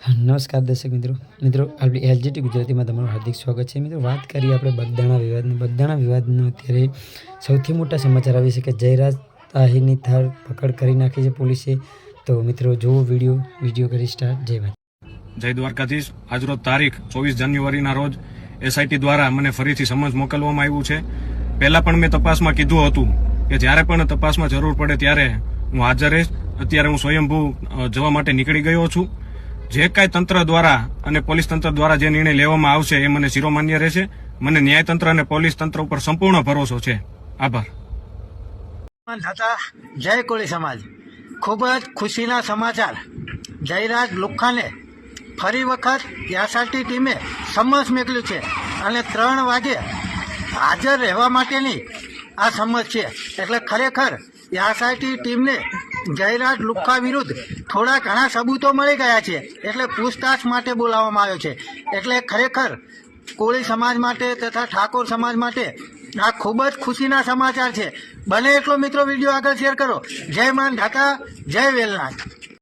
નમસ્કાર દર્શક મિત્રો આપણી એલજીટી ગુજરાતીમાં તમારું હાર્દિક સ્વાગત છે। મિત્રો વાત કરીએ આપણે બગદાણા વિવાદનો અત્યારે સૌથી મોટા સમાચાર આવી છે કે જયરાજ આહિરની થાળ પકડ કરી નાખી છે પોલીસે। તો મિત્રો જુઓ વિડીયો કરી સ્ટાર્ટ। જય માતા જય દ્વારકાધીશ। આજરોજ તારીખ 24 જાન્યુઆરીના રોજ એસઆઈટી દ્વારા મને ફરીથી સમન્સ મોકલવામાં આવ્યું છે। પહેલા પણ મેં તપાસમાં કીધું હતું કે જ્યારે પણ તપાસમાં જરૂર પડે ત્યારે હું હાજર રહીશ। અત્યારે હું સ્વયંભૂ જવા માટે નીકળી ગયો છું। જે કાંઈ તંત્ર દ્વારા અને પોલીસ તંત્ર દ્વારા જે નિર્ણય લેવામાં આવશે એ મને શિરોમાન્ય રહેશે। મને ન્યાયતંત્ર અને પોલીસ તંત્ર ઉપર સંપૂર્ણ ભરોસો છે। આભાર। જય કોળી સમાજ, ખૂબ જ ખુશીના સમાચાર। જયરાજ લુખ્ખાને ફરી વખત એસઆઈટી ટીમે સમન્સ મોકલ્યું છે અને 3 વાગે હાજર રહેવા માટેની આ સમન્સ છે। એટલે ખરેખર એસઆઈટી ટીમને જયરાજ લુખ્ખા વિરુદ્ધ થોડા ઘણા સબૂતો મળી ગયા છે, એટલે પૂછતાછ માટે બોલાવવામાં આવ્યો છે। એટલે ખરેખર કોળી સમાજ માટે તથા ઠાકોર સમાજ માટે આ ખૂબ જ ખુશીના સમાચાર છે। બને એટલો મિત્રો વિડીયો આગળ શેર કરો। જય માન ઢાકા, જય વેલનાથ।